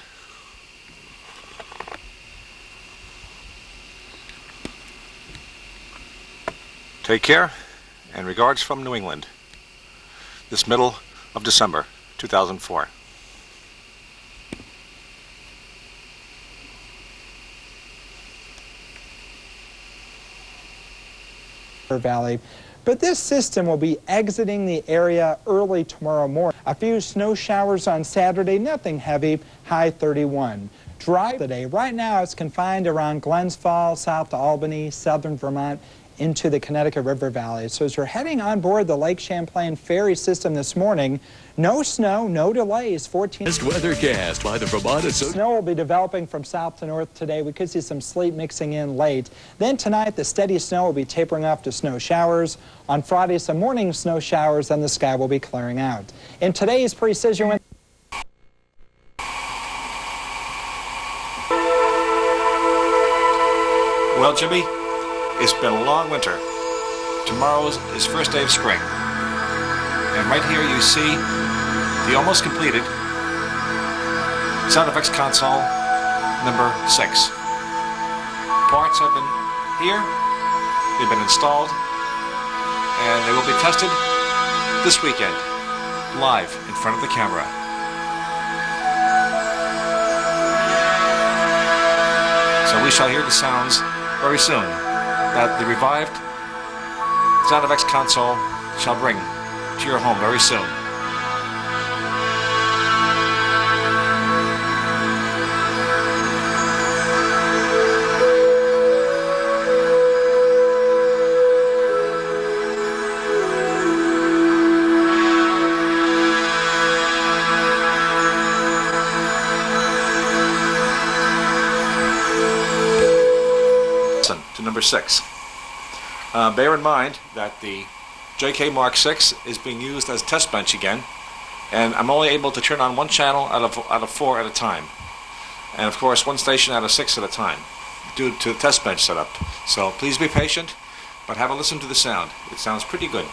Take care, and regards from New England, this middle of December 2004. Valley, but this system will be exiting the area early tomorrow morning. A few snow showers on Saturday, nothing heavy, high 31. Dry today. Right now it's confined around Glens Falls, south to Albany, southern Vermont, into the Connecticut River Valley. So as you're heading on board the Lake Champlain ferry system this morning, no snow, no delays. 14. Weathercast by the Vermont Association. Snow will be developing from south to north today. We could see some sleet mixing in late. Then tonight, the steady snow will be tapering off to snow showers. On Friday, some morning snow showers, then the sky will be clearing out. In today's precision... Well, Jimmy, it's been a long winter. Tomorrow is first day of spring. And right here you see the almost completed sound effects console number 6. Parts have been here, they've been installed, and they will be tested this weekend, live in front of the camera. So we shall hear the sounds very soon that the revived sound effects console shall bring to your home very soon. Listen to number 6. Bear in mind that the JK Mark 6 is being used as test bench again, and I'm only able to turn on one channel out of 4 at a time, and of course one station out of 6 at a time due to the test bench setup. So please be patient, but have a listen to the sound. It sounds pretty good.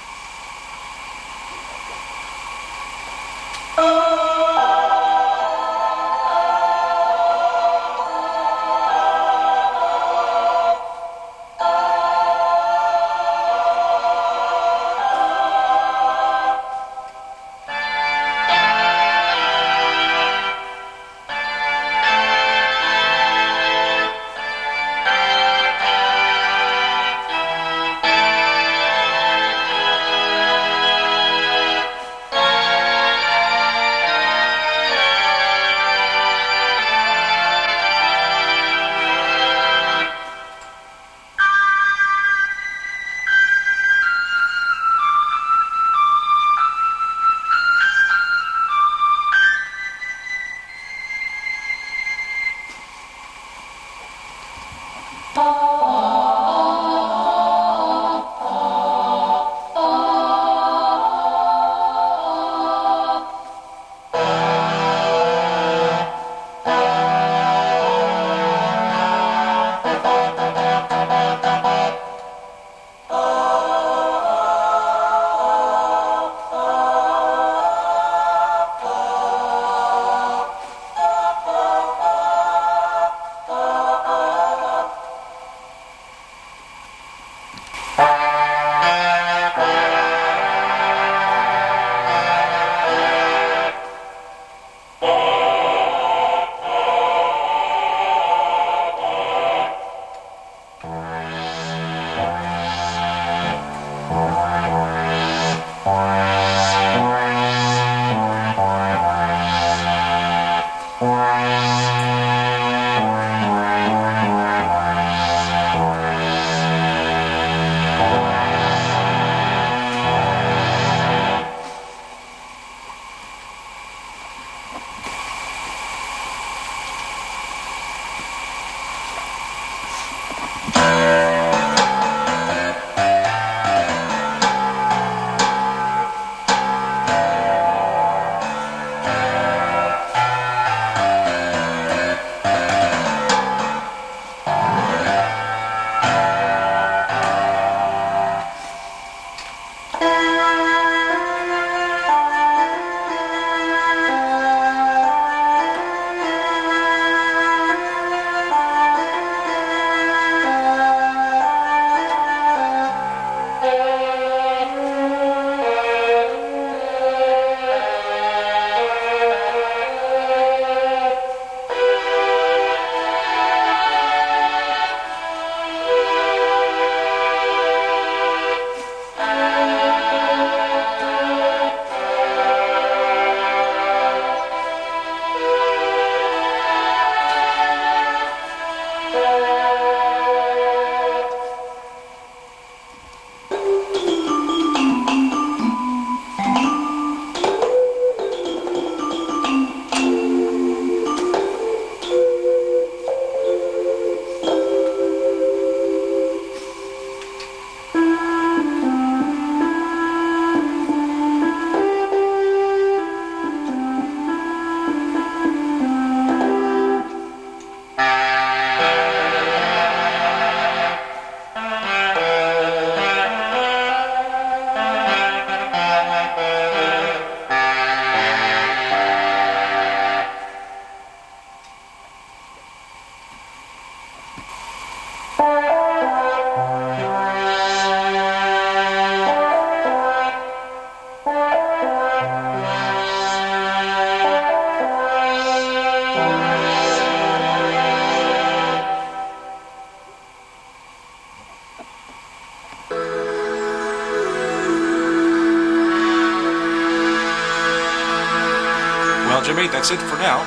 Jimmy, that's it for now.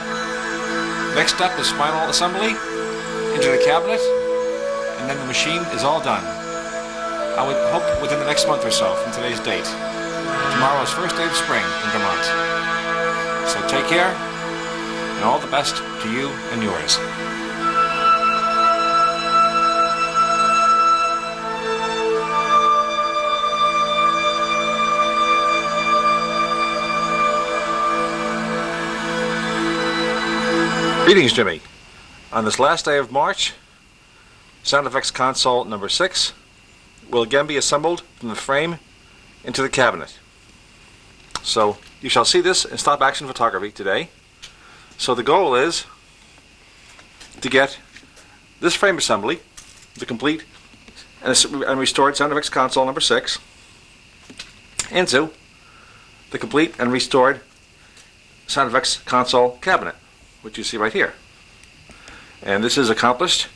Next step is final assembly into the cabinet, and then the machine is all done. I would hope within the next month or so from today's date. Tomorrow is first day of spring in Vermont. So take care, and all the best to you and yours. Greetings, Jimmy. On this last day of March, sound effects console number 6 will again be assembled from the frame into the cabinet. So you shall see this in stop action photography today. So the goal is to get this frame assembly, the complete and restored sound effects console number 6, into the complete and restored sound effects console cabinet, which you see right here. And this is accomplished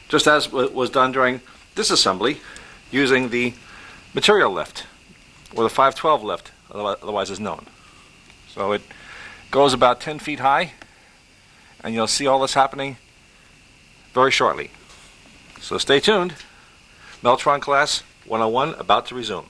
just as was done during this assembly using the material lift, or the 512 lift, otherwise is known. So it goes about 10 feet high, and you'll see all this happening very shortly. So stay tuned. Mellotron class 101 about to resume.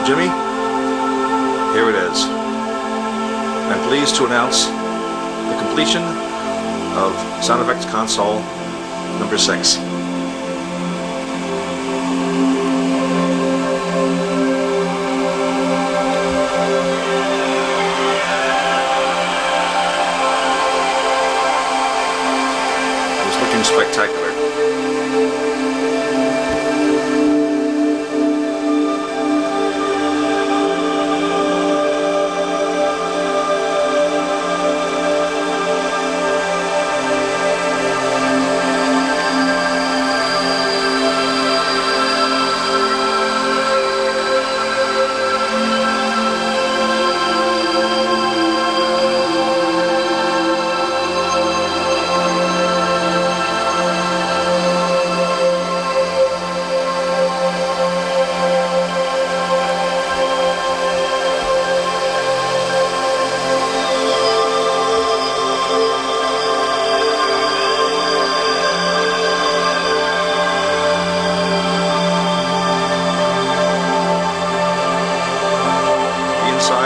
Jimmy, here it is. I'm pleased to announce the completion of sound effects console number 6. It's looking spectacular.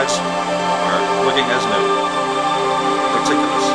Are looking as new. Meticulous.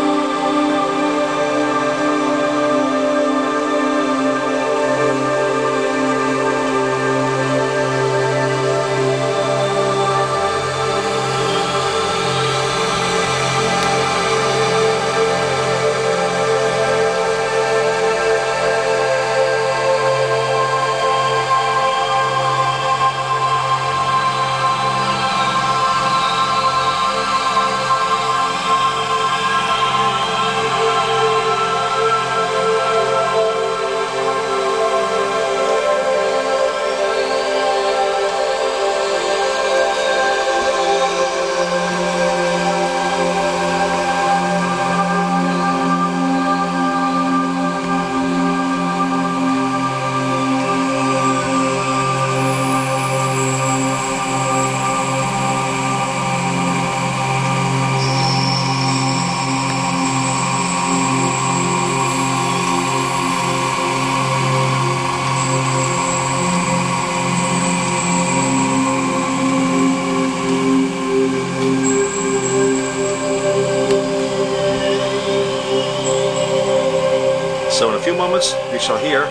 So in a few moments, you shall hear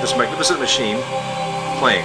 this magnificent machine playing.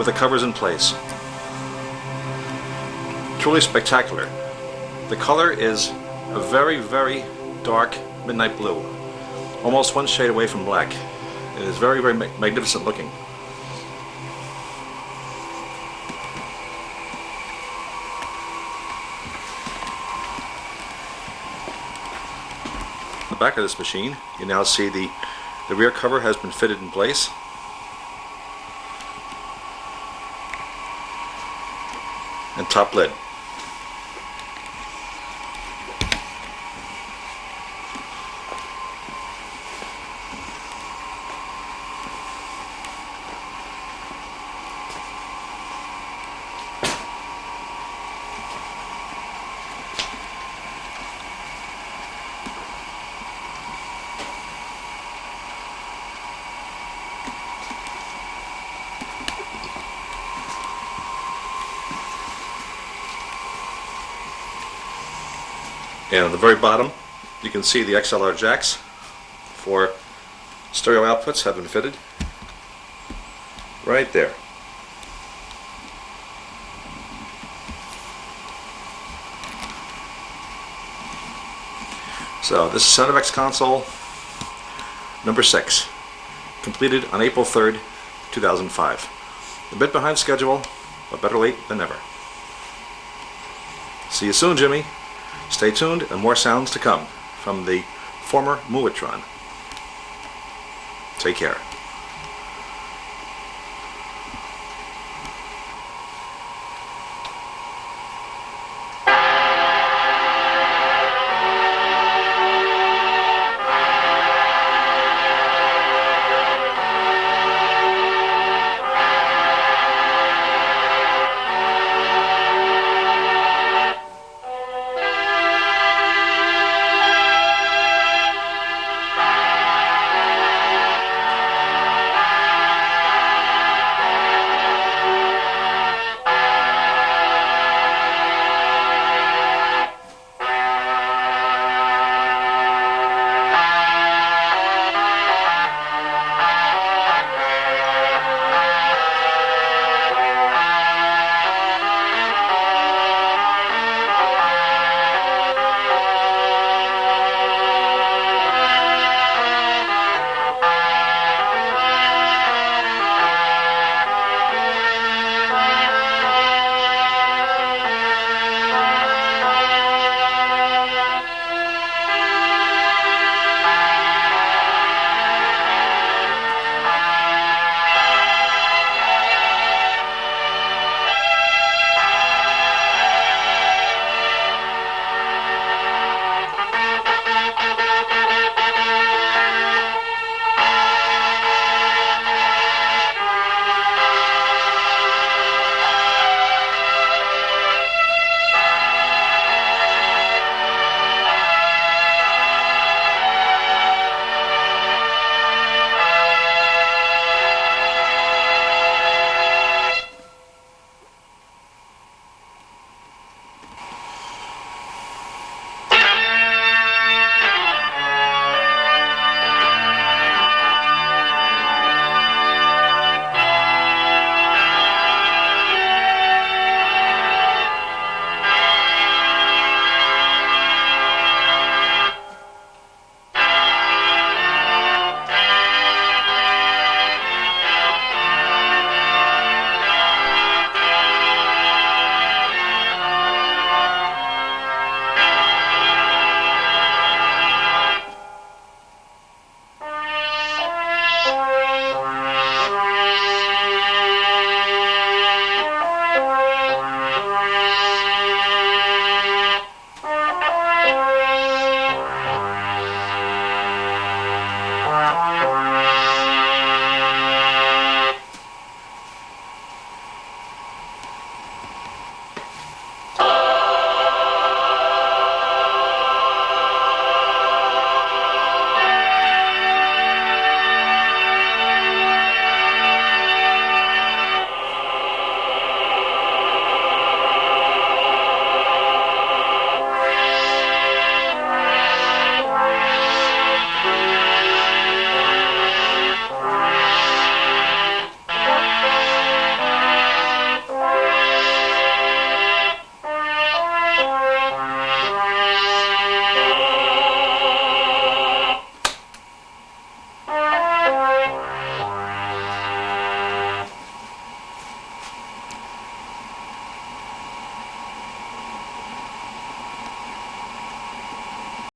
with the covers in place. Truly spectacular. The color is a very, very dark midnight blue, almost one shade away from black. It is very, very magnificent looking. On the back of this machine, you now see the rear cover has been fitted in place. And top lid. And at the very bottom, you can see the XLR jacks for stereo outputs have been fitted right there. So this is Sound Effects console number 6, completed on April 3rd, 2005. A bit behind schedule, but better late than never. See you soon, Jimmy. Stay tuned, and more sounds to come from the former Mellotron. Take care. Wow.